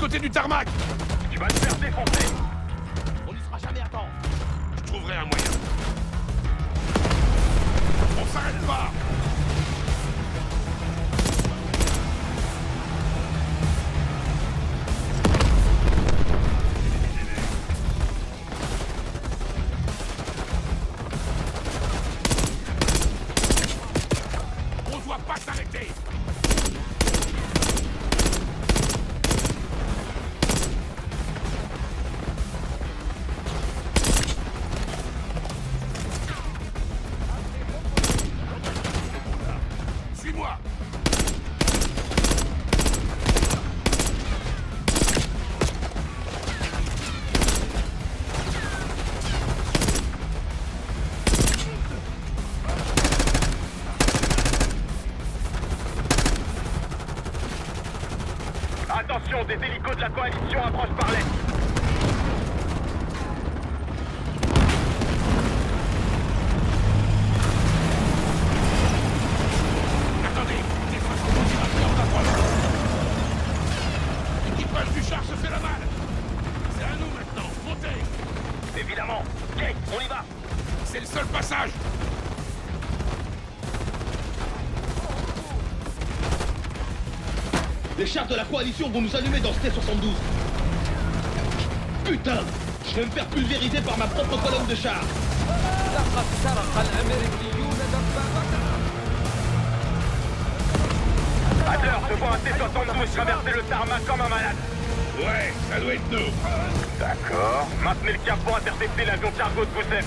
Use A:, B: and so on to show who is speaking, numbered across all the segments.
A: côté du tarmac.
B: Tu vas te faire défoncer.
C: On n'y sera jamais à temps.
A: Je trouverai un moyen. On s'arrête pas. On doit pas s'arrêter. Suis-moi.
B: Attention, des hélicos de la coalition approchent par l'est.
A: Attendez, des façons d'antirapiants d'approche. L'équipage du char se fait la malle. C'est à nous maintenant, montez.
B: Évidemment. Kate, on y va.
A: C'est le seul passage.
C: Les chars de la coalition vont nous allumer dans ce T-72. Putain! Je vais me faire pulvériser par ma propre colonne de chars.
B: Adler, je vois un T-72 traverser le tarmac comme un malade.
A: Ouais, ça doit être nous.
B: D'accord. Maintenez le cap pour intercepter l'avion cargo de Gousset.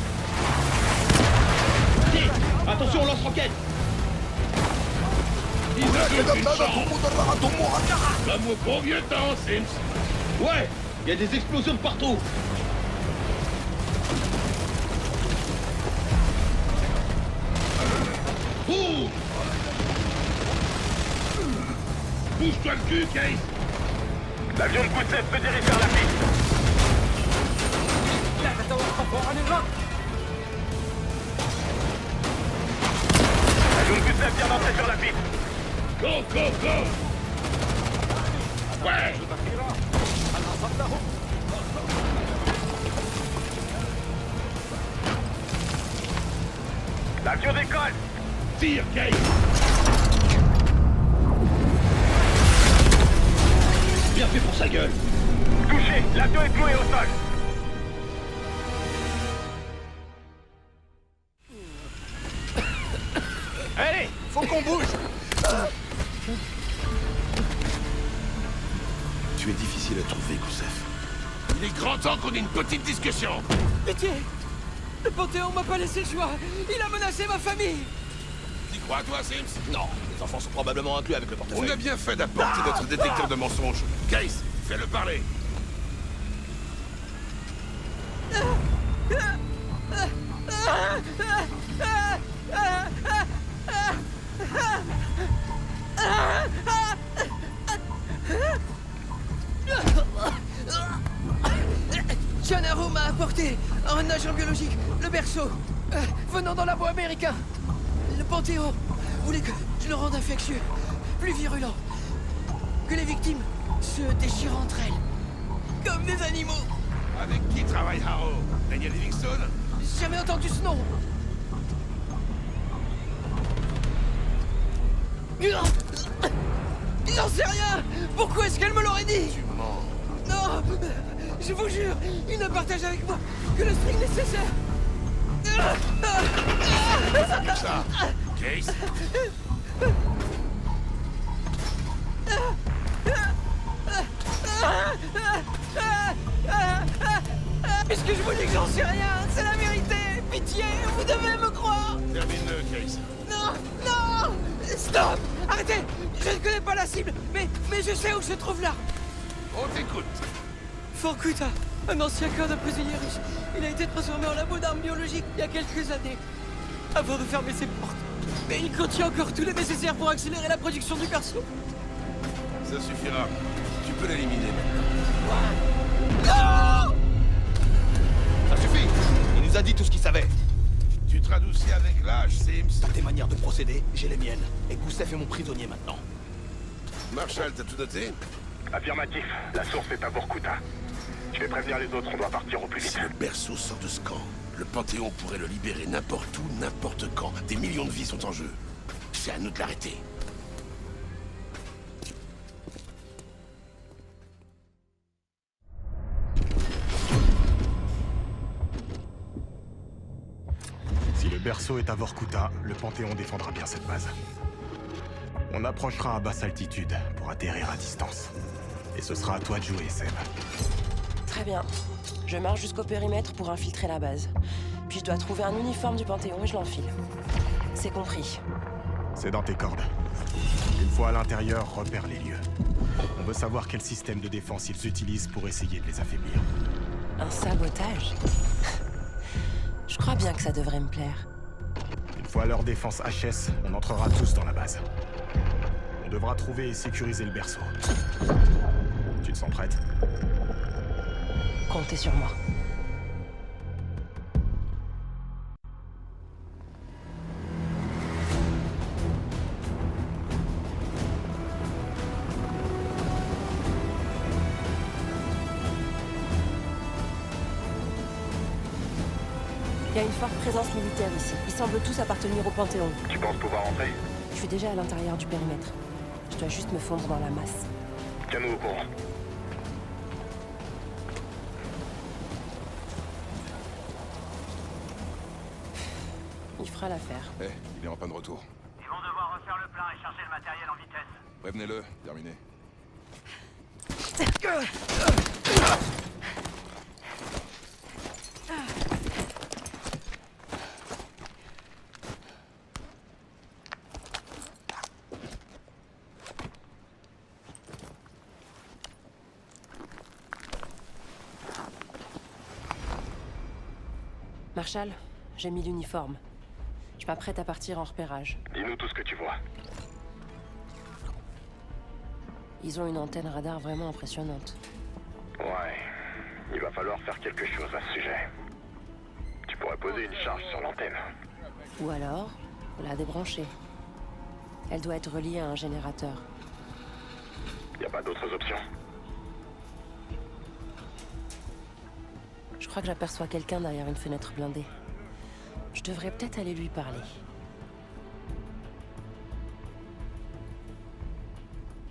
C: Attention, lance-roquette.
A: Ils avaient une chance. Comme au bon vieux temps, Sims.
C: Ouais, il y a des explosions de partout.
A: Ouh. Bouge-toi le cul, Case.
B: L'avion de Gousset se dirige vers la piste. L'avion de Gousset vient d'entrer sur la piste.
A: Go, go, go. Ouais.
B: L'avion décolle.
A: Tire, Case.
C: Bien fait pour sa gueule.
B: Touché, l'avion est cloué au sol.
D: Allez, faut qu'on bouge.
E: Tu es difficile à trouver, Goussef.
A: Il est grand temps qu'on ait une petite discussion.
F: Pitié! Le Panthéon m'a pas laissé le choix! Il a menacé ma famille!
A: T'y crois, toi, Sims?
D: Non, les enfants sont probablement inclus avec le
A: On
D: portefeuille.
A: a bien fait d'apporter notre détecteur de mensonges. Case, fais-le parler.
F: Gennaro m'a apporté un agent biologique, le berceau, venant d'un labo américain. Le Panthéon voulait que je le rende infectieux, plus virulent, que les victimes se déchirent entre elles, comme des animaux.
A: Avec qui travaille Harrow? Daniel Livingstone?
F: J'ai jamais entendu ce nom. J'en sais rien. Pourquoi est-ce qu'elle me l'aurait dit?
A: Tu mens.
F: Non, je vous jure, il ne partage avec moi que le strict nécessaire.
A: Ça, Case?
F: Puisque je vous dis que j'en sais rien, c'est la vérité. Pitié, vous devez me croire.
A: Termine-le, Case.
F: Non, non, stop, arrêtez. Je ne connais pas la cible, mais je sais où se trouve l'arme.
A: On t'écoute.
F: Fort Kuta, un ancien camp de prisonniers russes. Il a été transformé en labo d'armes biologiques il y a quelques années, avant de fermer ses portes. Mais il contient encore tout le nécessaire pour accélérer la production du perso.
A: Ça suffira. Tu peux l'éliminer.
F: Non!
D: Ça suffit. Il nous a dit tout ce qu'il savait.
A: Tu te radoucis avec l'âge, Sims.
D: T'as tes manières de procéder, j'ai les miennes. Et Goussef est mon prisonnier maintenant.
A: Marshall, t'as tout noté?
B: Affirmatif. La source est à Vorkuta. Je vais prévenir les autres, on doit partir au plus vite.
E: Si le berceau sort de ce camp, le Panthéon pourrait le libérer n'importe où, n'importe quand. Des millions de vies sont en jeu. C'est à nous de l'arrêter.
G: Si le berceau est à Vorkuta, le Panthéon défendra bien cette base. On approchera à basse altitude pour atterrir à distance. Et ce sera à toi de jouer, Seb.
H: Très bien. Je marche jusqu'au périmètre pour infiltrer la base. Puis je dois trouver un uniforme du Panthéon et je l'enfile. C'est compris.
G: C'est dans tes cordes. Une fois à l'intérieur, repère les lieux. On veut savoir quel système de défense ils utilisent pour essayer de les affaiblir.
H: Un sabotage? Je crois bien que ça devrait me plaire.
G: Une fois leur défense HS, on entrera tous dans la base. On devra trouver et sécuriser le berceau. Tu te sens prête?
H: Comptez sur moi. Il y a une forte présence militaire ici. Ils semblent tous appartenir au Panthéon.
B: Tu penses pouvoir rentrer?
H: Je suis déjà à l'intérieur du périmètre. Je dois juste me fondre dans la masse.
B: Tiens-nous au courant.
H: Il fera l'affaire.
A: Eh, il est en panne de retour.
I: Ils vont devoir refaire le plein et charger le matériel en vitesse.
A: Prévenez-le, terminé.
H: Marshall, j'ai mis l'uniforme. Je m'apprête à partir en repérage.
B: Dis-nous tout ce que tu vois.
H: Ils ont une antenne radar vraiment impressionnante.
B: Ouais. Il va falloir faire quelque chose à ce sujet. Tu pourrais poser une charge sur l'antenne.
H: Ou alors, la débrancher. Elle doit être reliée à un générateur.
B: Y a pas d'autres options?
H: Je crois que j'aperçois quelqu'un derrière une fenêtre blindée. Je devrais peut-être aller lui parler.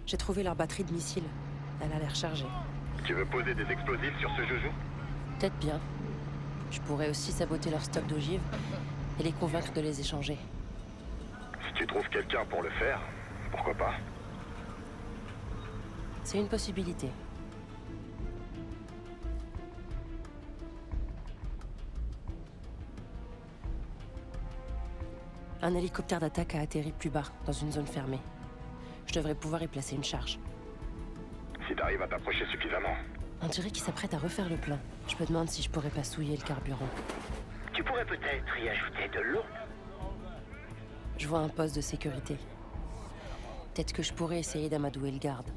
H: J'ai trouvé leur batterie de missiles. Elle a l'air chargée.
B: Tu veux poser des explosifs sur ce joujou?
H: Peut-être bien. Je pourrais aussi saboter leur stock d'ogives et les convaincre de les échanger.
B: Si tu trouves quelqu'un pour le faire, pourquoi pas?
H: C'est une possibilité. Un hélicoptère d'attaque a atterri plus bas, dans une zone fermée. Je devrais pouvoir y placer une charge.
B: Si t'arrives à t'approcher suffisamment.
H: On dirait qu'il s'apprête à refaire le plein. Je me demande si je pourrais pas souiller le carburant.
I: Tu pourrais peut-être y ajouter de l'eau.
H: Je vois un poste de sécurité. Peut-être que je pourrais essayer d'amadouer le garde.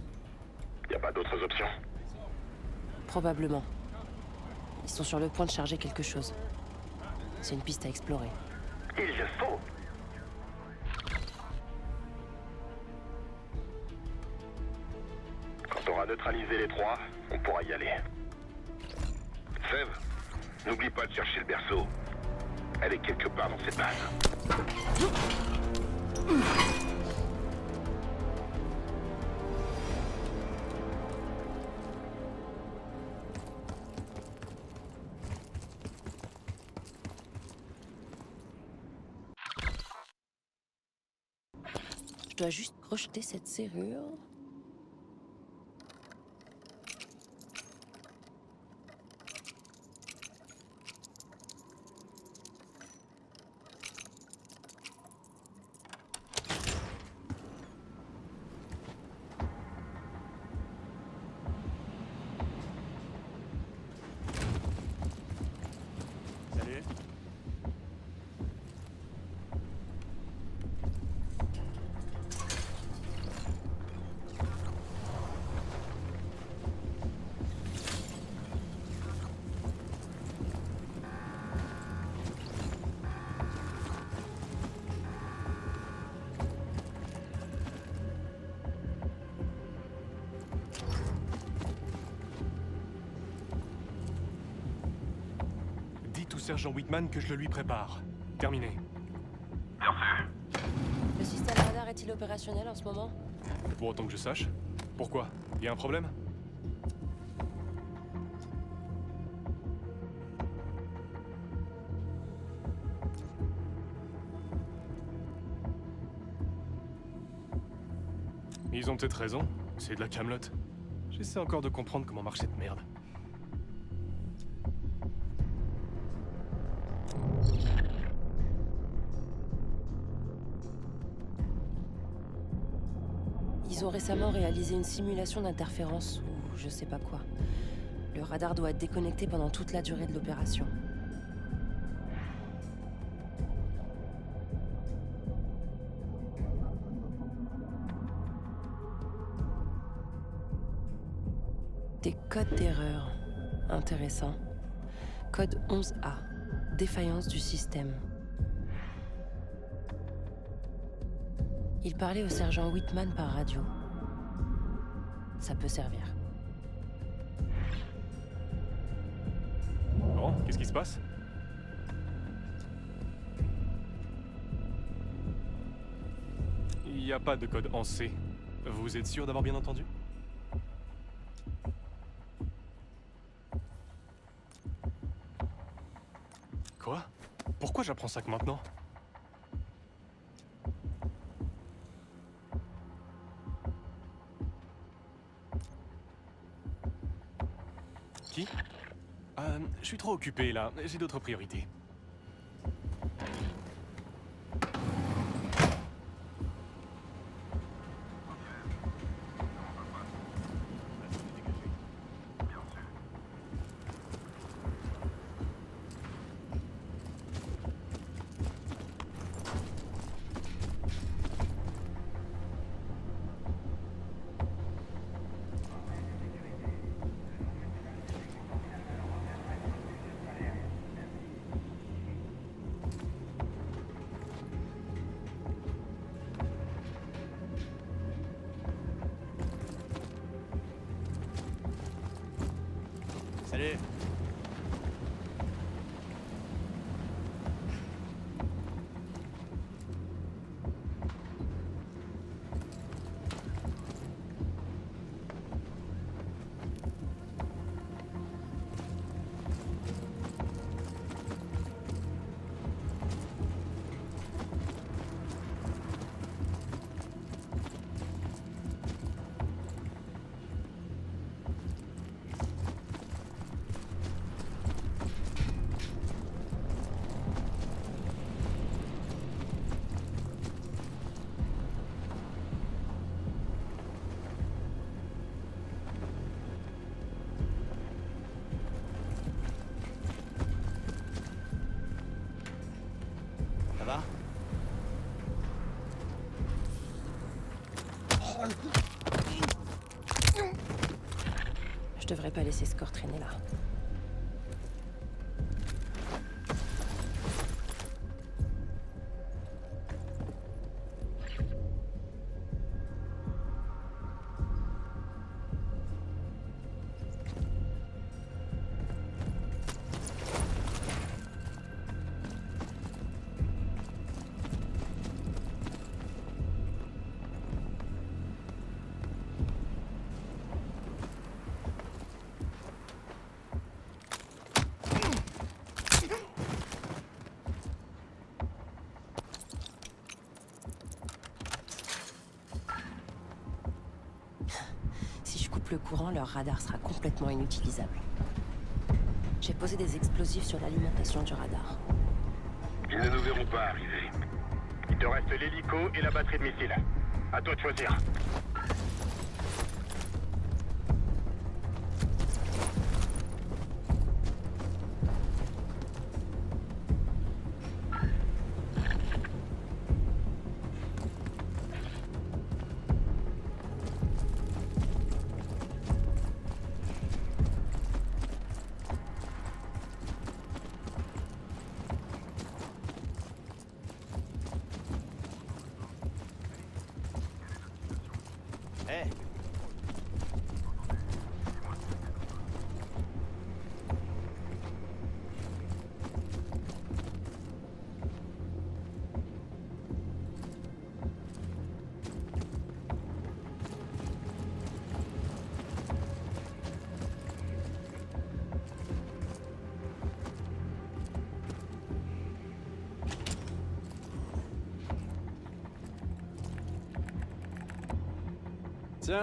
B: Y a pas d'autres options?
H: Probablement. Ils sont sur le point de charger quelque chose. C'est une piste à explorer.
I: Il le faut.
B: Quand t'auras neutralisé les trois, on pourra y aller. Sève, n'oublie pas de chercher le berceau. Elle est quelque part dans cette base.
H: Je dois juste crocheter cette serrure.
G: Salut.
J: sergent Whitman que je le lui prépare. Terminé.
H: Le système radar est-il opérationnel en ce moment?
J: Pour autant que je sache. Pourquoi? Y a un problème? Ils ont peut-être raison. C'est de la camelote. J'essaie encore de comprendre comment marche cette merde.
H: Ils ont récemment réalisé une simulation d'interférence, ou je sais pas quoi. Le radar doit être déconnecté pendant toute la durée de l'opération. Des codes d'erreur. Intéressant. Code 11A. Défaillance du système. Il parlait au sergent Whitman par radio. Ça peut servir.
J: Bon, qu'est-ce qui se passe? Il n'y a pas de code en C. Vous êtes sûr d'avoir bien entendu? Quoi? Pourquoi j'apprends ça que maintenant? Qui? Je suis trop occupé là, j'ai d'autres priorités.
D: Salut. Ça va?
H: Je devrais pas laisser ce corps traîner là. Si je coupe le courant, leur radar sera complètement inutilisable. J'ai posé des explosifs sur l'alimentation du radar.
B: Ils ne nous verront pas arriver. Il te reste l'hélico et la batterie de missiles. À toi de choisir.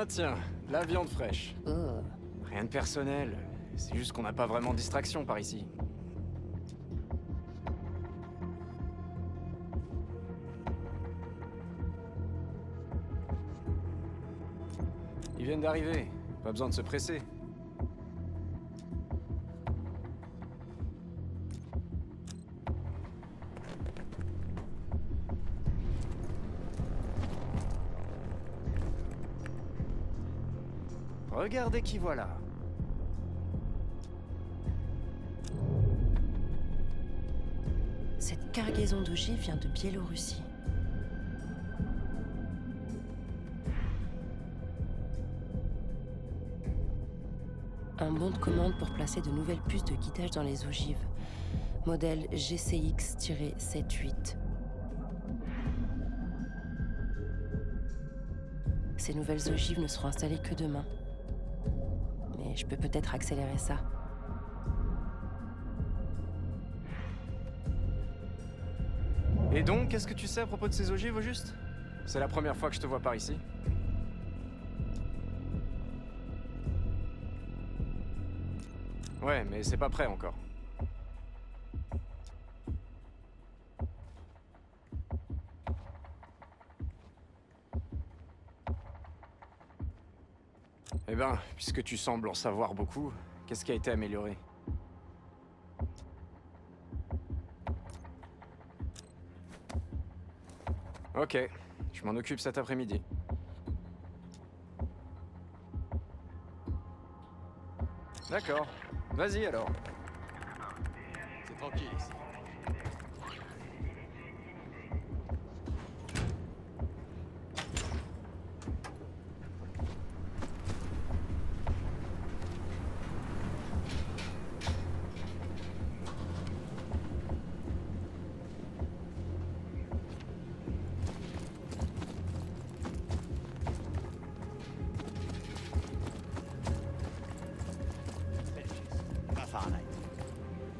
K: Tiens, la viande fraîche.
H: Oh.
K: Rien de personnel, c'est juste qu'on n'a pas vraiment de distraction par ici. Ils viennent d'arriver, pas besoin de se presser. Regardez qui voilà.
H: Cette cargaison d'ogives vient de Biélorussie. Un bon de commande pour placer de nouvelles puces de guidage dans les ogives. Modèle GCX-78. Ces nouvelles ogives ne seront installées que demain. Mais je peux peut-être accélérer ça.
K: Et donc, qu'est-ce que tu sais à propos de ces ogives au juste? C'est la première fois que je te vois par ici. Ouais, mais c'est pas prêt encore. Eh ben, puisque tu sembles en savoir beaucoup, qu'est-ce qui a été amélioré? Ok, je m'en occupe cet après-midi. D'accord, vas-y alors.
D: C'est tranquille ici.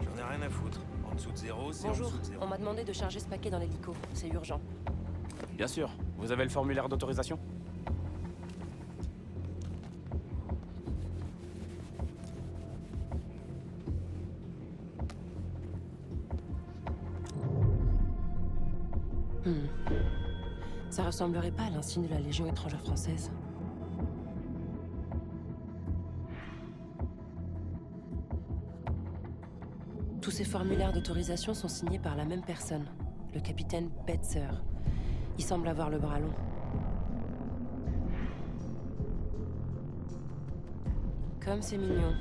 J: J'en ai rien à foutre. En dessous de zéro, c'est en
H: Bonjour,
J: dessous de zéro.
H: on m'a demandé de charger ce paquet dans l'hélico. C'est urgent.
J: Bien sûr. Vous avez le formulaire d'autorisation?
H: Ça ressemblerait pas à l'insigne de la Légion étrangère française. Tous ces formulaires d'autorisation sont signés par la même personne, le capitaine Betzer. Il semble avoir le bras long. Comme c'est mignon.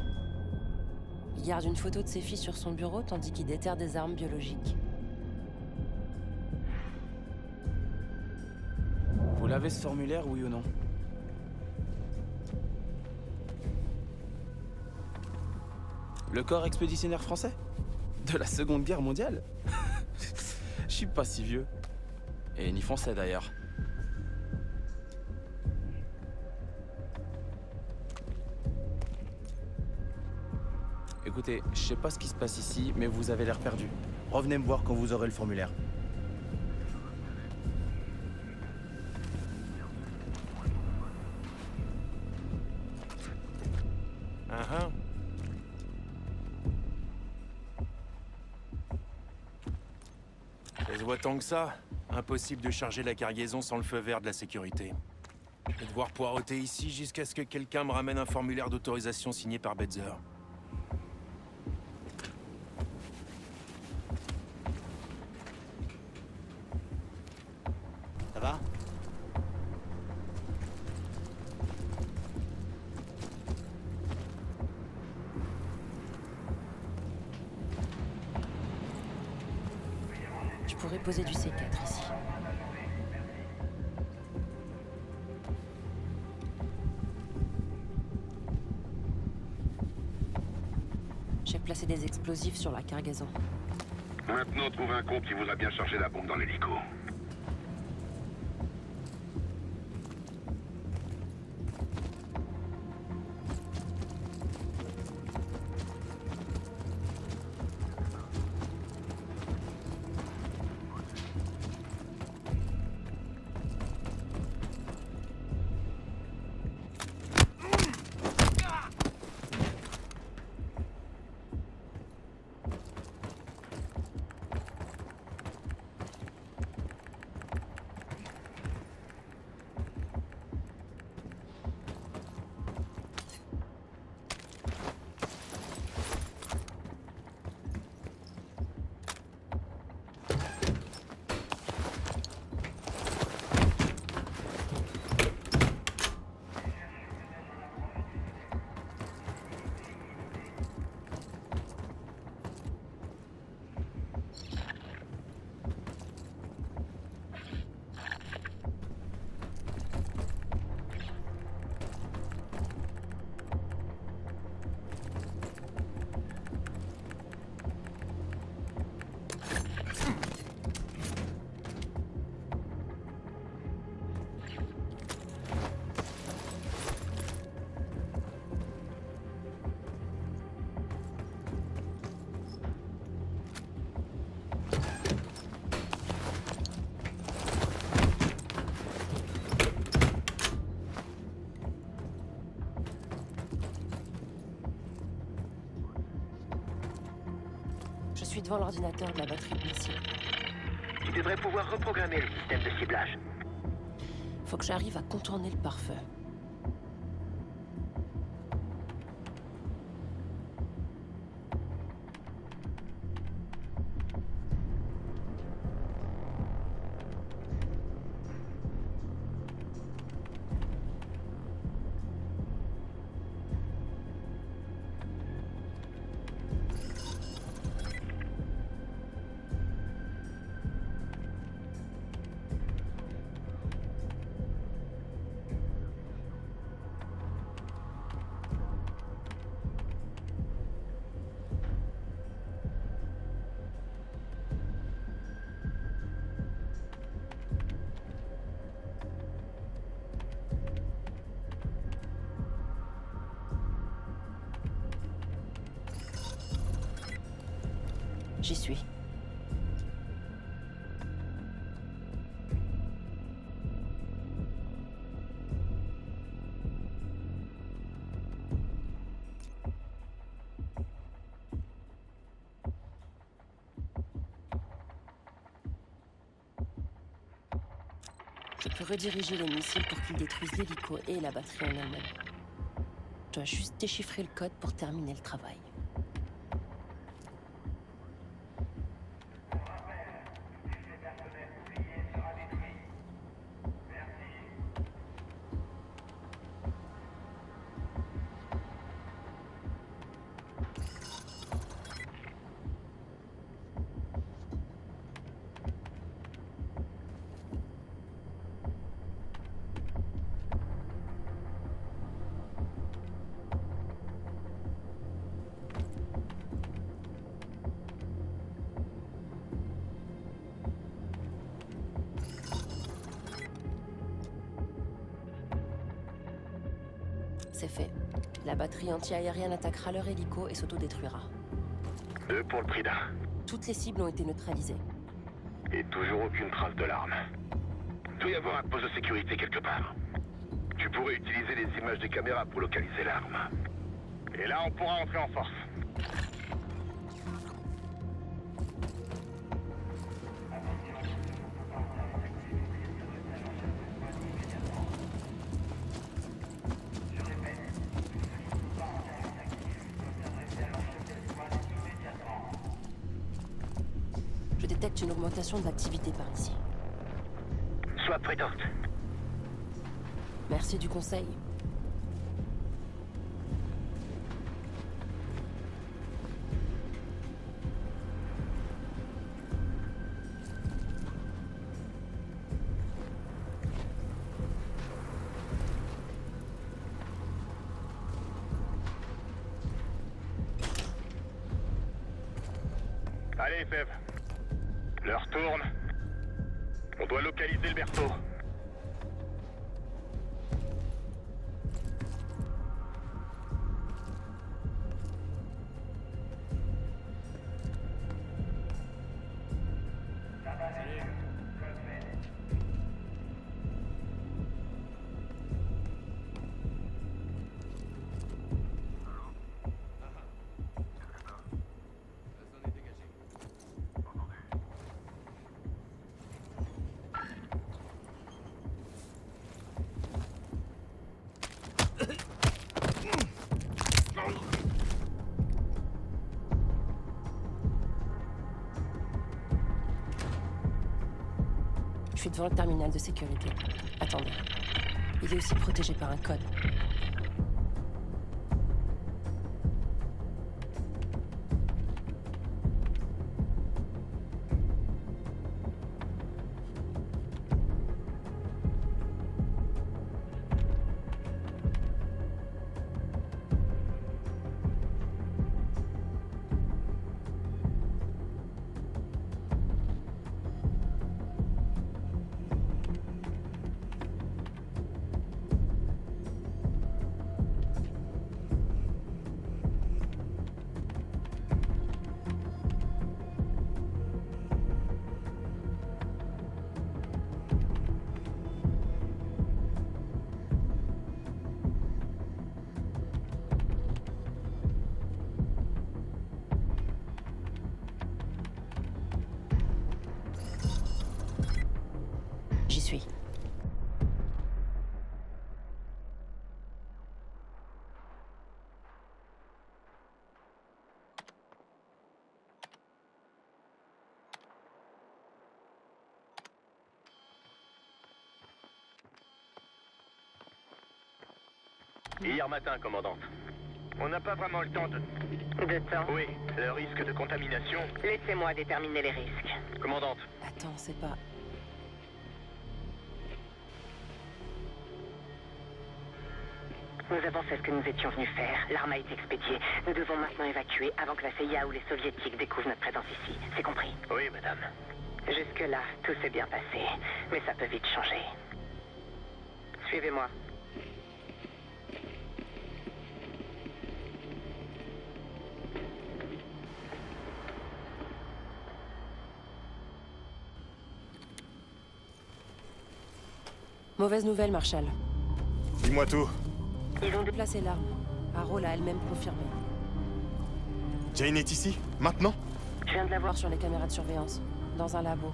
H: Il garde une photo de ses filles sur son bureau tandis qu'il déterre des armes biologiques.
J: Vous l'avez ce formulaire, oui ou non? Le corps expéditionnaire français? De la Seconde Guerre mondiale? Je suis pas si vieux. Et ni français d'ailleurs. Écoutez, je sais pas ce qui se passe ici, mais vous avez l'air perdu. Revenez me voir quand vous aurez le formulaire.
L: Ça se voit tant que ça. Impossible de charger la cargaison sans le feu vert de la sécurité. Je vais devoir poireauter ici jusqu'à ce que quelqu'un me ramène un formulaire d'autorisation signé par Betzer.
D: Ça va?
H: Je pourrais poser du C4 ici. J'ai placé des explosifs sur la cargaison.
B: Maintenant, trouve un con qui voudra bien charger la bombe dans l'hélico.
H: suis devant l'ordinateur de la batterie de missile.
I: Tu devrais pouvoir reprogrammer le système de ciblage.
H: Faut que j'arrive à contourner le pare-feu. J'y suis. Je peux rediriger les missiles pour qu'ils détruisent l'hélico et la batterie en elle-même. Je dois juste déchiffrer le code pour terminer le travail. C'est fait. La batterie anti-aérienne attaquera leur hélico et s'autodétruira.
B: 2 pour le prix d'un.
H: Toutes les cibles ont été neutralisées.
B: Et toujours aucune trace de l'arme. Il doit y avoir un poste de sécurité quelque part. Tu pourrais utiliser les images des caméras pour localiser l'arme. Et là, on pourra entrer en force.
H: Je détecte une augmentation de l'activité par ici.
I: Sois prudente.
H: Merci du conseil.
B: Allez, Fev. L'heure tourne. On doit localiser le berceau.
H: Je suis devant le terminal de sécurité. Attendez. Il est aussi protégé par un code. fuit.
B: Hier matin, commandante. On n'a pas vraiment le temps de...
I: De temps?
B: Oui, le risque de contamination...
I: Laissez-moi déterminer les risques.
B: Commandante,
H: Attends, c'est pas...
I: Nous avons fait ce que nous étions venus faire. L'arme a été expédiée. Nous devons maintenant évacuer avant que la CIA ou les Soviétiques découvrent notre présence ici. C'est compris?
B: oui, madame.
I: Jusque-là, tout s'est bien passé. Mais ça peut vite changer. Suivez-moi.
H: Mauvaise nouvelle, Marshall.
G: Dis-moi tout.
H: Ils ont déplacé l'arme. Haro l'a elle-même confirmé.
G: Jane est ici? Maintenant?
H: Je viens de la voir sur les caméras de surveillance. Dans un labo.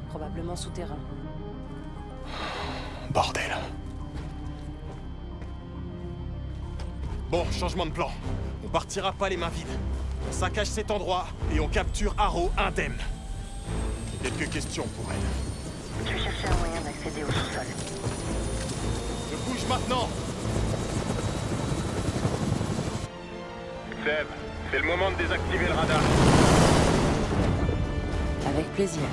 H: Probablement souterrain.
G: Bordel. Bon, changement de plan. On partira pas les mains vides. On saccage cet endroit et on capture Haro indemne. Quelques questions pour elle.
I: Je cherchais un moyen d'accéder au sous-sol.
G: Je bouge maintenant!
B: Seb, c'est le moment de désactiver le radar.
H: Avec plaisir.